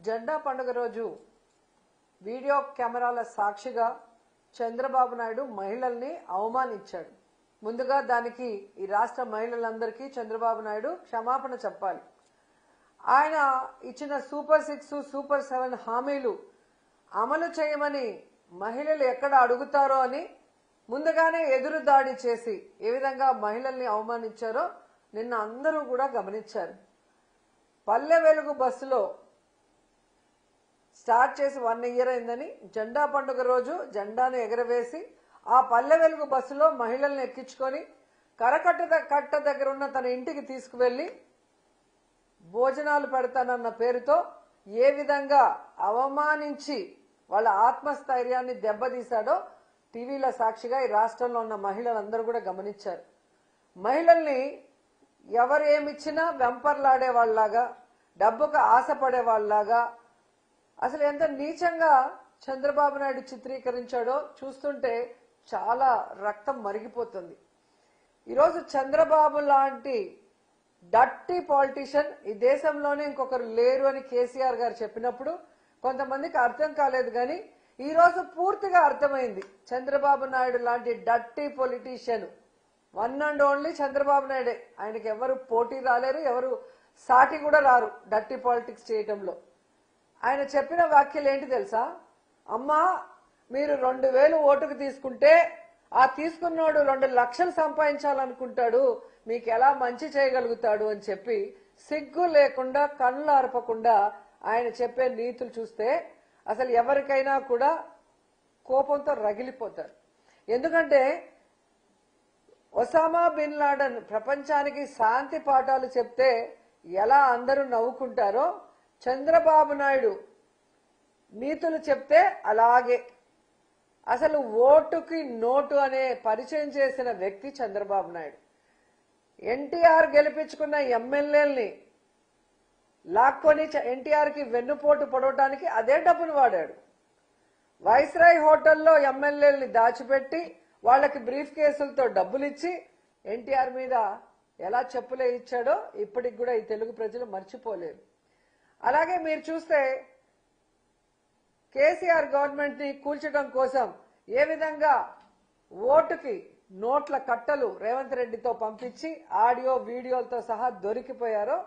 జెండా పండుగ రోజు వీడియో కెమెరాల సాక్షిగా చంద్రబాబు నాయుడు మహిళల్ని అవమానించాడు. ముందుగా దానికి ఈ రాష్ట్ర మహిళలందరికీ చంద్రబాబు నాయుడు క్షమాపణ చెప్పాలి. ఆయన ఇచ్చిన సూపర్ 6, సూపర్ 7 హామీలు అమలు చేయమని మహిళలు ఎక్కడ అడుగుతారో అని ముందుగానే ఎదురు దాడి చేసి ఏ విధంగా మహిళల్ని అవమానించారో నిన్న అందరూ కూడా గమనించారు. పల్లె వెలుగు బస్సులో స్టార్ట్ చేసి 1 ఇయర్ అయిందని జెండా పండుగ రోజు జెండాను ఎగరవేసి ఆ పల్లె వెలుగు బస్సులో మహిళల్ని ఎక్కించుకొని కట్ట దగ్గర ఉన్న తన ఇంటికి తీసుకువెళ్లి భోజనాలు పెడతానన్న పేరుతో ఏ విధంగా అవమానించి వాళ్ళ ఆత్మస్థైర్యాన్ని దెబ్బతీశాడో టీవీల సాక్షిగా ఈ రాష్ట్రంలో ఉన్న మహిళలందరూ కూడా గమనించారు. మహిళల్ని ఎవరు ఏమిచ్చినా వెంపర్లాడే వాళ్ళలాగా, డబ్బుకు ఆశపడే వాళ్ళలాగా, అసలు ఎంత నీచంగా చంద్రబాబు నాయుడు చిత్రీకరించాడో చూస్తుంటే చాలా రక్తం మరిగిపోతుంది. ఈరోజు చంద్రబాబు లాంటి డర్టీ పాలిటిషియన్ ఈ దేశంలోనే ఇంకొకరు లేరు అని కేసీఆర్ గారు చెప్పినప్పుడు కొంతమందికి అర్థం కాలేదు. కానీ ఈరోజు పూర్తిగా అర్థమైంది. చంద్రబాబు నాయుడు లాంటి dirty politician one and only చంద్రబాబు నాయుడే. ఆయనకి ఎవరు పోటీ రాలేరు, ఎవరు సాటి కూడా రారు డర్టీ పాలిటిక్స్ చేయటంలో. ఆయన చెప్పిన వ్యాఖ్యలు ఏంటి తెలుసా? అమ్మా, మీరు 2000 ఓటుకు తీసుకుంటే ఆ తీసుకున్నోడు 2 లక్షలు సంపాదించాలనుకుంటాడు, మీకు ఎలా మంచి చేయగలుగుతాడు అని చెప్పి సిగ్గు లేకుండా కళ్ళు అరపకుండా ఆయన చెప్పే నీతులు చూస్తే అసలు ఎవరికైనా కూడా కోపంతో రగిలిపోతారు. ఎందుకంటే ఒసామా బిన్ లాడెన్ ప్రపంచానికి శాంతి పాఠాలు చెప్తే ఎలా అందరూ నవ్వుకుంటారో చంద్రబాబు నాయుడు నీతులు చెప్తే అలాగే. అసలు ఓటుకి నోటు అనే పరిచయం చేసిన వ్యక్తి చంద్రబాబు నాయుడు. ఎన్టీఆర్ గెలిపించుకున్న ఎమ్మెల్యేల్ని లాక్కొని ఎన్టీఆర్కి వెన్నుపోటు పొడవడానికి అదే డబ్బును వాడాడు. వైస్రాయ్ హోటల్లో ఎమ్మెల్యేల్ని దాచిపెట్టి వాళ్ళకి బ్రీఫ్ కేసులతో డబ్బులు ఇచ్చి ఎన్టీఆర్ మీద ఎలా చెప్పులే ఇచ్చాడో ఇప్పటికి కూడా ఈ తెలుగు ప్రజలు మర్చిపోలేరు. అలాగే మీరు చూస్తే కేసీఆర్ గవర్నమెంట్ ని కూల్చడం కోసం ఏ విధంగా ఓటుకి నోట్ల కట్టలు రేవంత్ రెడ్డితో పంపించి ఆడియో వీడియోలతో సహా దొరికిపోయారో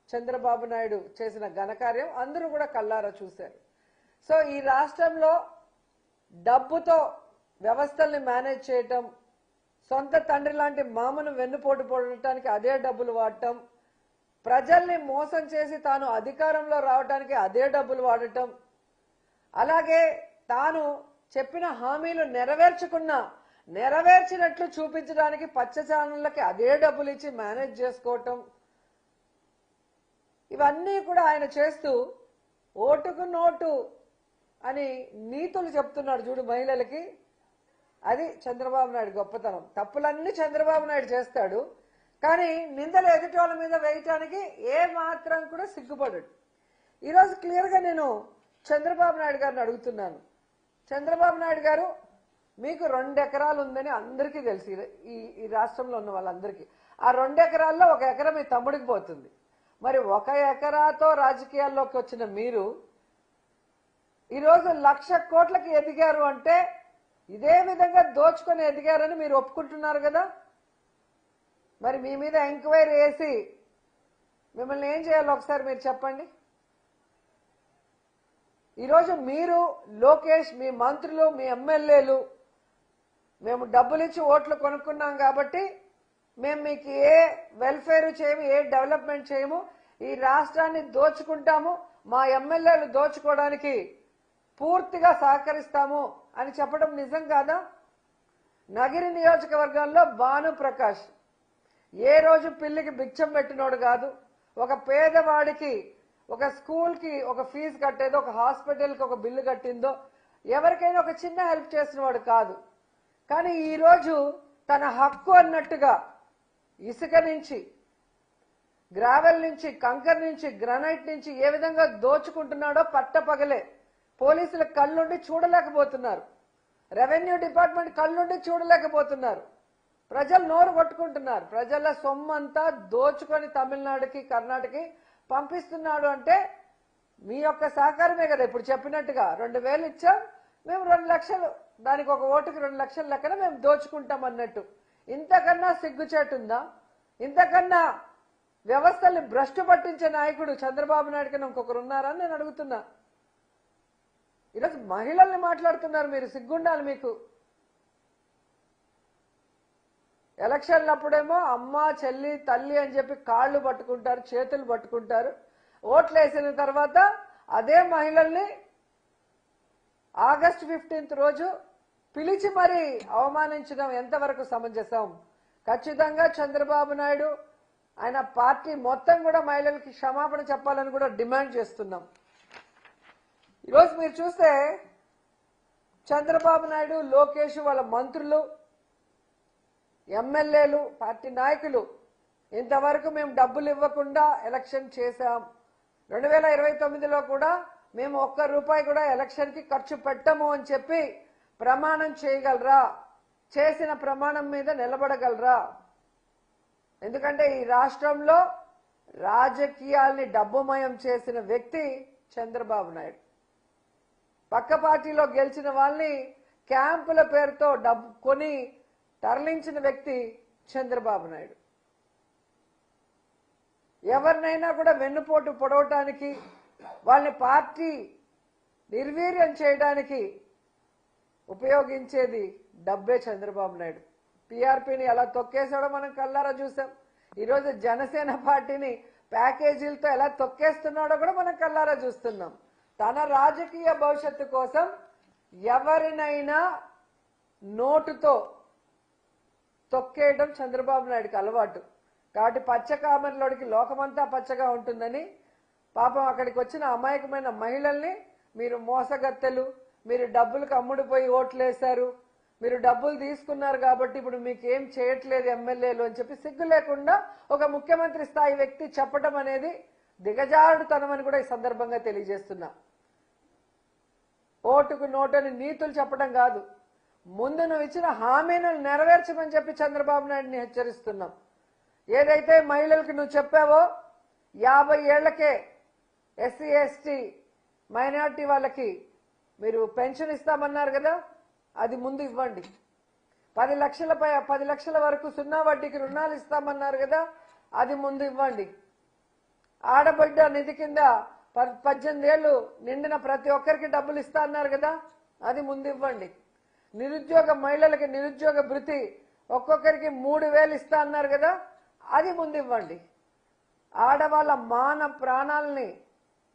చంద్రబాబు నాయుడు చేసిన ఘనకార్యం అందరూ కూడా కళ్ళారా చూశారు. సో ఈ రాష్ట్రంలో డబ్బుతో వ్యవస్థల్ని మేనేజ్ చేయటం, సొంత తండ్రి లాంటి మామను వెన్నుపోటు పొడటానికి అదే డబ్బులు వాడటం, ప్రజల్ని మోసం చేసి తాను అధికారంలో రావడానికి అదే డబ్బులు వాడటం, అలాగే తాను చెప్పిన హామీలు నెరవేర్చినట్లు చూపించడానికి పచ్చ ఛానళ్ళకి అదే డబ్బులు ఇచ్చి మేనేజ్ చేసుకోవటం, ఇవన్నీ కూడా ఆయన చేస్తూ ఓటుకు నోటు అని నీతులు చెప్తున్నాడు చూడు మహిళలకి. అది చంద్రబాబు నాయుడు గొప్పతనం. తప్పులన్నీ చంద్రబాబు నాయుడు చేస్తాడు, కానీ నిందలు ఎదుటి వాళ్ళ మీద వేయటానికి ఏ మాత్రం కూడా సిగ్గుపడడు. ఈరోజు క్లియర్గా నేను చంద్రబాబు నాయుడు గారిని అడుగుతున్నాను. చంద్రబాబు నాయుడు గారు, మీకు 2 ఎకరాలు ఉందని అందరికీ తెలుసు, ఈ రాష్ట్రంలో ఉన్న వాళ్ళందరికీ. ఆ 2 ఎకరాల్లో 1 ఎకరం మీ తమ్ముడికి పోతుంది. మరి 1 ఎకరాతో రాజకీయాల్లోకి వచ్చిన మీరు ఈరోజు 1,00,000 కోట్లకి ఎదిగారు అంటే ఇదే విధంగా దోచుకొని ఎదిగారని మీరు ఒప్పుకుంటున్నారు కదా. మరి మీ మీద ఎంక్వైరీ వేసి మిమ్మల్ని ఏం చేయాలో ఒకసారి మీరు చెప్పండి. ఈరోజు మీరు, లోకేష్, మీ మంత్రులు, మీ ఎమ్మెల్యేలు మేము డబ్బులు ఇచ్చి ఓట్లు కొనుక్కున్నాం కాబట్టి మేము మీకు ఏ వెల్ఫేర్ చేయము, ఏ డెవలప్మెంట్ చేయము, ఈ రాష్ట్రాన్ని దోచుకుంటాము, మా ఎమ్మెల్యేలు దోచుకోవడానికి పూర్తిగా సహకరిస్తాము అని చెప్పడం నిజం కాదా? నగిరి నియోజకవర్గంలో భానుప్రకాష్ ఏ రోజు పిల్లికి భిక్షం పెట్టినోడు కాదు. ఒక పేదవాడికి ఒక స్కూల్కి ఒక ఫీజు కట్టేదో, ఒక హాస్పిటల్కి ఒక బిల్లు కట్టిందో, ఎవరికైనా ఒక చిన్న హెల్ప్ చేసినవాడు కాదు. కానీ ఈరోజు తన హక్కు అన్నట్టుగా ఇసుక నుంచి, గ్రావెల్ నుంచి, కంకర్ నుంచి, గ్రానైట్ నుంచి ఏ విధంగా దోచుకుంటున్నాడో పట్టపగలే పోలీసుల కళ్ళుండి చూడలేకపోతున్నారు, రెవెన్యూ డిపార్ట్మెంట్ కళ్ళుండి చూడలేకపోతున్నారు. ప్రజలు నోరు కొట్టుకుంటున్నారు. ప్రజల సొమ్మంతా దోచుకొని తమిళనాడుకి, కర్ణాటకకి పంపిస్తున్నాడు అంటే మీ యొక్క సహకారమే కదా ఇప్పుడు చెప్పినట్టుగా 2000 ఇచ్చాం, మేము 2 లక్షలు, దానికి ఒక ఓటుకి 2 లక్షల లెక్కన మేము దోచుకుంటాం అన్నట్టు. ఇంతకన్నా సిగ్గుచేటుందా? ఇంతకన్నా వ్యవస్థల్ని భ్రష్టు పట్టించే నాయకుడు చంద్రబాబు నాయుడు కన్నా ఇంకొకరు ఉన్నారా అని నేను అడుగుతున్నా. ఈరోజు మహిళల్ని మాట్లాడుతున్నారు మీరు, సిగ్గుండాలి మీకు. ఎలక్షన్లప్పుడేమో అమ్మ చెల్లి తల్లి అని చెప్పి కాళ్ళు పట్టుకుంటారు, చేతులు పట్టుకుంటారు. ఓట్లు వేసిన తర్వాత అదే మహిళల్ని ఆగస్టు 15 రోజు పిలిచి మరీ అవమానించడం ఎంతవరకు సమంజసం? ఖచ్చితంగా చంద్రబాబు నాయుడు ఆయన పార్టీ మొత్తం కూడా మహిళలకి క్షమాపణ చెప్పాలని కూడా డిమాండ్ చేస్తున్నాం. ఈరోజు మీరు చూస్తే చంద్రబాబు నాయుడు, లోకేష్, వాళ్ళ మంత్రులు, ఎమ్మెల్యేలు, పార్టీ నాయకులు ఇంతవరకు మేము డబ్బులు ఇవ్వకుండా ఎలక్షన్ చేశాం, 2029లో కూడా మేము ₹1 కూడా ఎలక్షన్కి ఖర్చు పెట్టము అని చెప్పి ప్రమాణం చేయగలరా? చేసిన ప్రమాణం మీద నిలబడగలరా? ఎందుకంటే ఈ రాష్ట్రంలో రాజకీయాల్ని డబ్బుమయం చేసిన వ్యక్తి చంద్రబాబు నాయుడు. పక్క పార్టీలో గెలిచిన వాళ్ళని క్యాంపుల పేరుతో డబ్బు కొని తరలించిన వ్యక్తి చంద్రబాబు నాయుడు. ఎవరినైనా కూడా వెన్నుపోటు పొడవటానికి, వాళ్ళని పార్టీ నిర్వీర్యం చేయడానికి ఉపయోగించేది డబ్బే చంద్రబాబు నాయుడు. టీఆర్పీని ఎలా తొక్కేసాడో మనం కళ్ళారా చూసాం. ఈరోజు జనసేన పార్టీని ప్యాకేజీలతో ఎలా తొక్కేస్తున్నాడో కూడా మనం కళ్ళారా చూస్తున్నాం. తన రాజకీయ భవిష్యత్తు కోసం ఎవరినైనా నోటుతో తొక్కేయడం చంద్రబాబు నాయుడుకి అలవాటు. కాబట్టి పచ్చకామర్లోడికి లోకమంతా పచ్చగా ఉంటుందని పాపం అక్కడికి వచ్చిన అమాయకమైన మహిళల్ని మీరు మోసగత్తెలు, మీరు డబ్బులకు అమ్ముడుపోయి ఓట్లేశారు, మీరు డబ్బులు తీసుకున్నారు కాబట్టి ఇప్పుడు మీకు ఏం చేయట్లేదు ఎమ్మెల్యేలు అని చెప్పి సిగ్గు లేకుండా ఒక ముఖ్యమంత్రి స్థాయి వ్యక్తి చెప్పడం అనేది దిగజారుడుతనమని కూడా ఈ సందర్భంగా తెలియజేస్తున్నా. ఓటుకు నోటని నీతులు చెప్పడం కాదు, ముందు నువ్వు ఇచ్చిన హామీలను నెరవేర్చమని చెప్పి చంద్రబాబు నాయుడిని హెచ్చరిస్తున్నాం. ఏదైతే మహిళలకు నువ్వు చెప్పావో 50 ఏళ్లకే ఎస్సీ ఎస్టీ మైనార్టీ వాళ్ళకి మీరు పెన్షన్ ఇస్తామన్నారు కదా, అది ముందు ఇవ్వండి. 10 లక్షల వరకు 0 వడ్డీకి రుణాలు ఇస్తామన్నారు కదా, అది ముందు ఇవ్వండి. ఆడబిడ్డ నిధి కింద 18 ఏళ్లు నిండిన ప్రతి ఒక్కరికి డబ్బులు ఇస్తా అన్నారు కదా, అది ముందు ఇవ్వండి. నిరుద్యోగ మహిళలకి నిరుద్యోగ భృతి ఒక్కొక్కరికి 3000 ఇస్తా అన్నారు కదా, అది ముందు ఇవ్వండి. ఆడవాళ్ళ మాన ప్రాణాలని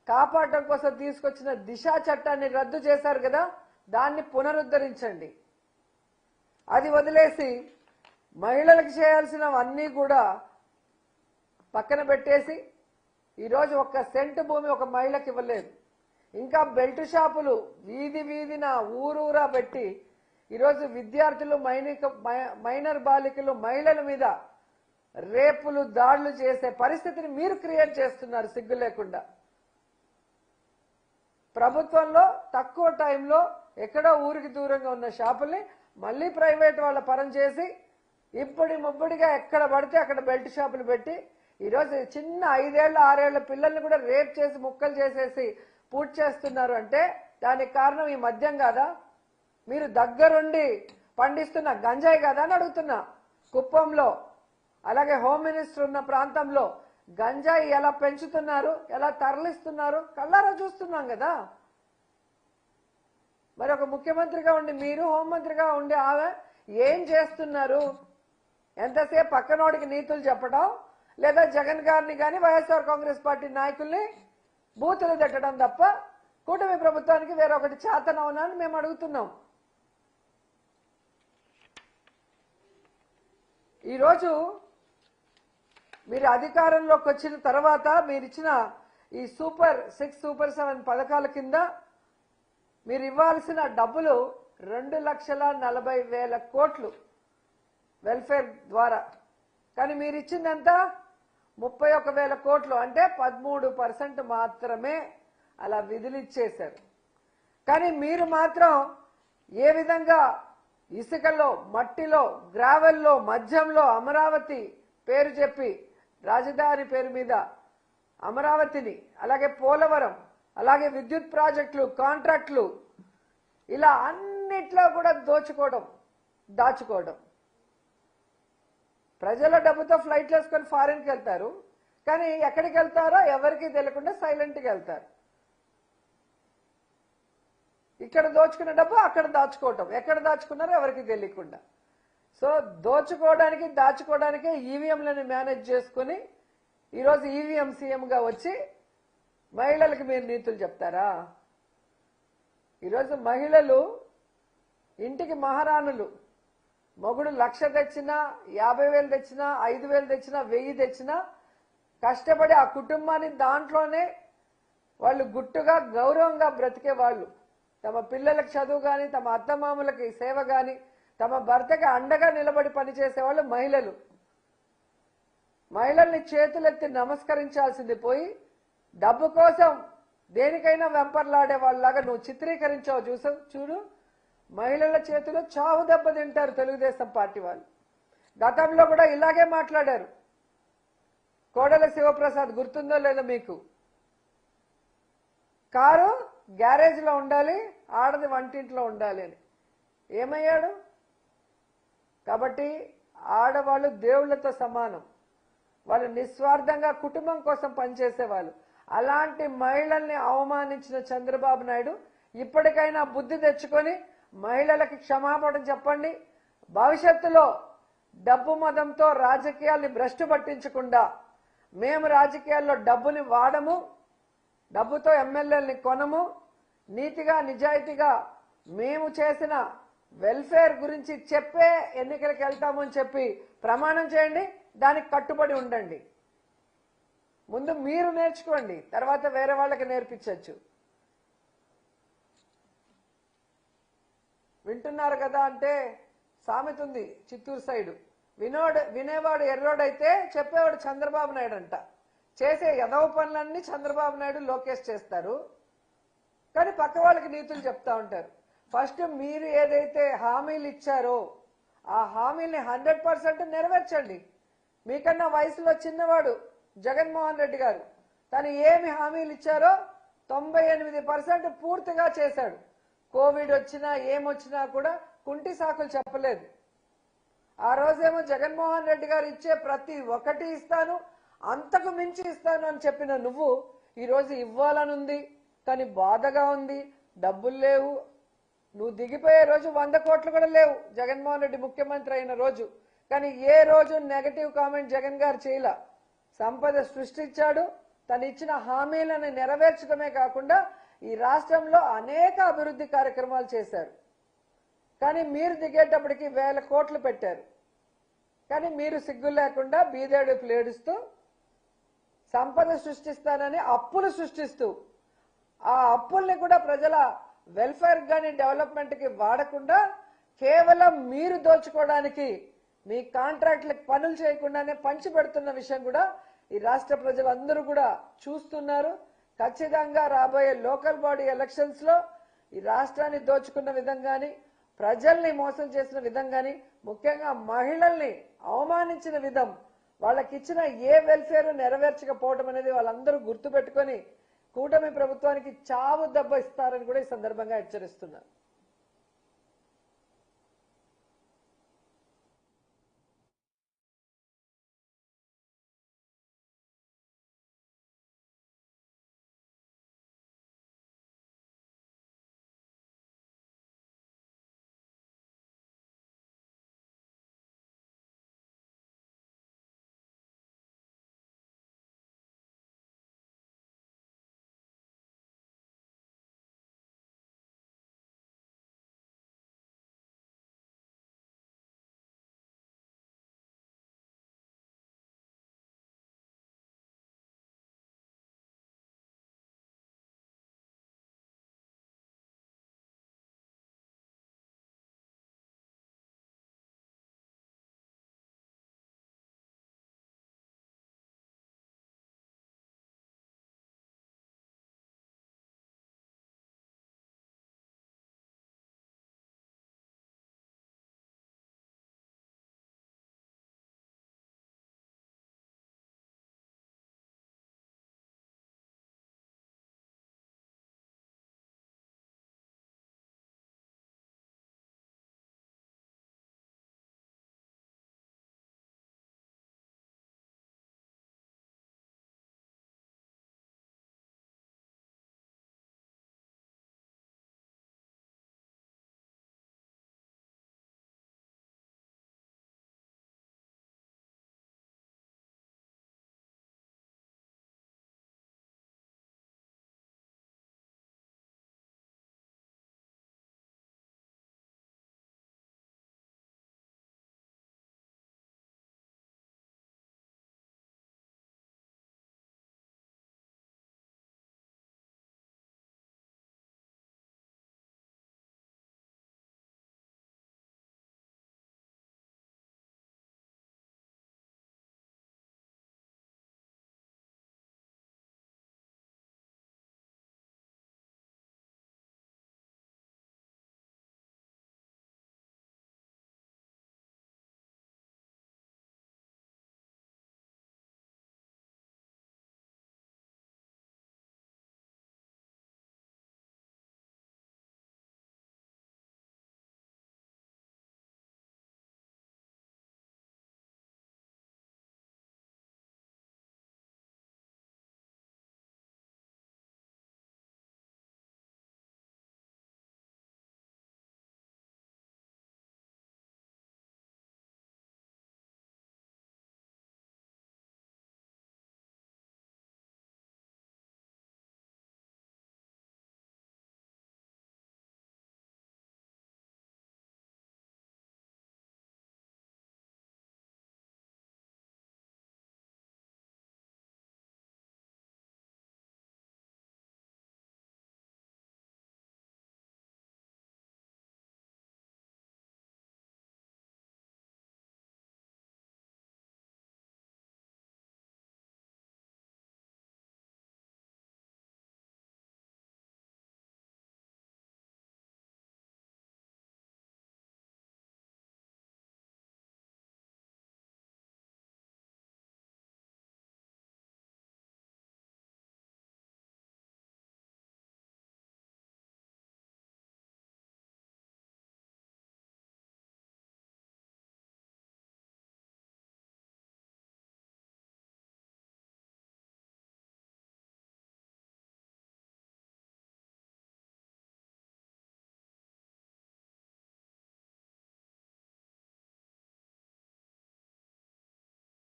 కాపాడటం కోసం తీసుకొచ్చిన దిశా చట్టాన్ని రద్దు చేశారు కదా, దాన్ని పునరుద్ధరించండి. అది వదిలేసి మహిళలకు చేయాల్సినవన్నీ కూడా పక్కన పెట్టేసి ఈరోజు 1 సెంటు భూమి ఒక మహిళకి ఇవ్వలేదు. ఇంకా బెల్ట్ షాపులు వీధి వీధిన ఊరూరా పెట్టి ఈరోజు విద్యార్థులు, మైనర్ బాలికలు, మహిళల మీద రేపులు, దాడులు చేసే పరిస్థితిని మీరు క్రియేట్ చేస్తున్నారు సిగ్గు లేకుండా. ప్రభుత్వంలో తక్కువ టైంలో ఎక్కడో ఊరికి దూరంగా ఉన్న షాపుల్ని మళ్ళీ ప్రైవేట్ వాళ్ళ పరం చేసి ముబ్బడిగా ఎక్కడ పడితే అక్కడ బెల్ట్ షాపులు పెట్టి ఈరోజు చిన్న 5 ఏళ్ల 6 ఏళ్ల పిల్లల్ని కూడా రేప్ చేసి ముక్కలు చేసేసి పూర్తి చేస్తున్నారు. అంటే దానికి కారణం ఈ మద్యం కాదా? మీరు దగ్గరుండి పండిస్తున్న గంజాయి కాదా అని అడుగుతున్నా. కుప్పంలో అలాగే హోమ్ మినిస్టర్ ఉన్న ప్రాంతంలో గంజాయి ఎలా పెంచుతున్నారు, ఎలా తరలిస్తున్నారు కళ్ళారా చూస్తున్నాం కదా. మరి ఒక ముఖ్యమంత్రిగా ఉండి మీరు, హోంమంత్రిగా ఉండి ఆమె ఏం చేస్తున్నారు? ఎంతసేపు పక్కనోడికి నీతులు చెప్పడం, లేదా జగన్ గారిని కానీ వైఎస్ఆర్ కాంగ్రెస్ పార్టీ నాయకుల్ని బూతులు తిట్టడం తప్ప కూటమి ప్రభుత్వానికి వేరొకటి చేతనవునా అని మేము అడుగుతున్నాం. ఈరోజు మీరు అధికారంలోకి వచ్చిన తర్వాత మీరిచ్చిన ఈ సూపర్ 6, సూపర్ 7 పథకాల కింద మీరు ఇవ్వాల్సిన డబ్బులు 2,40,000 కోట్లు వెల్ఫేర్ ద్వారా. కానీ మీరు ఇచ్చిందంతా 31,000 కోట్లు, అంటే 13% మాత్రమే అలా విధులిచ్చేశారు. కానీ మీరు మాత్రం ఏ విధంగా ఇసుకలో, మట్టిలో, గ్రావెల్లో, మద్యంలో అమరావతి పేరు చెప్పి రాజధాని పేరు మీద అమరావతిని, అలాగే పోలవరం అలాగే విద్యుత్ ప్రాజెక్టులు, కాంట్రాక్టులు, ఇలా అన్నిట్లో కూడా దాచుకోవడం. ప్రజల డబ్బుతో ఫ్లైట్లు వేసుకొని ఫారిన్కి వెళ్తారు, కానీ ఎక్కడికి వెళ్తారో ఎవరికి తెలియకుండా సైలెంట్గా వెళ్తారు. ఇక్కడ దోచుకున్న డబ్బు అక్కడ దాచుకోవటం, ఎక్కడ దాచుకున్నారో ఎవరికి తెలియకుండా. సో దోచుకోవడానికి దాచుకోవడానికే ఈవీఎంలను మేనేజ్ చేసుకుని ఈరోజు ఈవీఎం సీఎంగా వచ్చి మహిళలకు మీరు నీతులు చెప్తారా? ఈరోజు మహిళలు ఇంటికి మహారాణులు. మొగుడు 1,00,000 తెచ్చినా, 50,000 తెచ్చినా, 5,000 తెచ్చినా, 1,000 తెచ్చినా కష్టపడి ఆ కుటుంబాన్ని దాంట్లోనే వాళ్ళు గుట్టుగా గౌరవంగా బ్రతికే వాళ్ళు. తమ పిల్లలకు చదువు కానీ, తమ అత్తమామలకి సేవ కానీ, తమ భర్తకి అండగా నిలబడి పనిచేసేవాళ్ళు మహిళలు. మహిళల్ని చేతులెత్తి నమస్కరించాల్సింది పోయి డబ్బు కోసం దేనికైనా వెంపర్లాడే వాళ్ళలాగా నువ్వు చిత్రీకరించావు. చూడు, మహిళల చేతిలో చావు దెబ్బ తింటారు తెలుగుదేశం పార్టీ వాళ్ళు. గతంలో కూడా ఇలాగే మాట్లాడారు. కోడెల శివప్రసాద్ గుర్తుందో లేదో మీకు? కారు గ్యారేజ్లో ఉండాలి, ఆడది వంటింట్లో ఉండాలి అని. ఏమయ్యాడు? కాబట్టి ఆడవాళ్ళు దేవుళ్లతో సమానం. వాళ్ళు నిస్వార్థంగా కుటుంబం కోసం పనిచేసేవాళ్ళు. అలాంటి మహిళల్ని అవమానించిన చంద్రబాబు నాయుడు ఇప్పటికైనా బుద్ధి తెచ్చుకొని మహిళలకి క్షమాపణ చెప్పండి. భవిష్యత్తులో డబ్బు మదంతో రాజకీయాల్ని భ్రష్టు పట్టించకుండా, మేము రాజకీయాల్లో డబ్బుని వాడము, డబ్బుతో ఎమ్మెల్యేలని కొనము, నీతిగా నిజాయితీగా మేము చేసిన వెల్ఫేర్ గురించి చెప్పే ఎన్నికలకు వెళ్తాము అని చెప్పి ప్రమాణం చేయండి. దానికి కట్టుబడి ఉండండి. ముందు మీరు నేర్చుకోండి, తర్వాత వేరే వాళ్ళకి నేర్పించవచ్చు. వింటున్నారు కదా అంటే సామెత ఉంది చిత్తూరు సైడు, వినేవాడు ఎర్రోడైతే చెప్పేవాడు చంద్రబాబు నాయుడు అంట. చేసే ఎదవ పనులన్నీ చంద్రబాబు నాయుడు, లోకేష్ చేస్తారు, కానీ పక్క వాళ్ళకి నీతులు చెప్తా ఉంటారు. ఫస్ట్ మీరు ఏదైతే హామీలు ఇచ్చారో ఆ హామీల్ని 100% నెరవేర్చండి. మీకన్నా వయసులో చిన్నవాడు జగన్మోహన్ రెడ్డి గారు. తను ఏమి హామీలు ఇచ్చారో 98% పూర్తిగా చేశాడు. కోవిడ్ వచ్చినా ఏమొచ్చినా కూడా కుంటి సాకులు చెప్పలేదు. ఆ రోజేమో జగన్మోహన్ రెడ్డి గారు ఇచ్చే ప్రతి ఒక్కటి ఇస్తాను, అంతకు మించి ఇస్తాను అని చెప్పిన నువ్వు ఈరోజు ఇవ్వాలనుంది, కానీ బాధగా ఉంది, డబ్బులు లేవు. నువ్వు దిగిపోయే రోజు 100 కోట్లు కూడా లేవు జగన్మోహన్ రెడ్డి ముఖ్యమంత్రి అయిన రోజు. కానీ ఏ రోజు నెగటివ్ కామెంట్ జగన్ గారు చేయలా. సంపద సృష్టించాడు, తను ఇచ్చిన హామీలను నెరవేర్చడమే కాకుండా ఈ రాష్ట్రంలో అనేక అభివృద్ధి కార్యక్రమాలు చేశారు. కానీ మీరు దిగేటప్పటికి 1,000 కోట్లు పెట్టారు. కానీ మీరు సిగ్గు లేకుండా బీదేడుపులు ఏడుస్తూ సంపద సృష్టిస్తానని అప్పులు సృష్టిస్తూ ఆ అప్పుల్ని కూడా ప్రజల వెల్ఫేర్ కానీ డెవలప్మెంట్కి వాడకుండా కేవలం మీరు దోచుకోవడానికి మీ కాంట్రాక్ట్లకు పనులు చేయకుండానే పంచిపెడుతున్న విషయం కూడా ఈ రాష్ట్ర ప్రజలందరూ కూడా చూస్తున్నారు. ఖచ్చితంగా రాబోయే లోకల్ బాడీ ఎలక్షన్స్ లో ఈ రాష్ట్రాన్ని దోచుకున్న విధంగాని, ప్రజల్ని మోసం చేసిన విధంగాని, ముఖ్యంగా మహిళల్ని అవమానించిన విధం, వాళ్ళకిచ్చిన ఏ వెల్ఫేర్ నెరవేర్చకపోవడం అనేది వాళ్ళందరూ గుర్తుపెట్టుకొని కూటమి ప్రభుత్వానికి చావు దెబ్బ ఇస్తారని కూడా ఈ సందర్భంగా హెచ్చరిస్తున్నారు.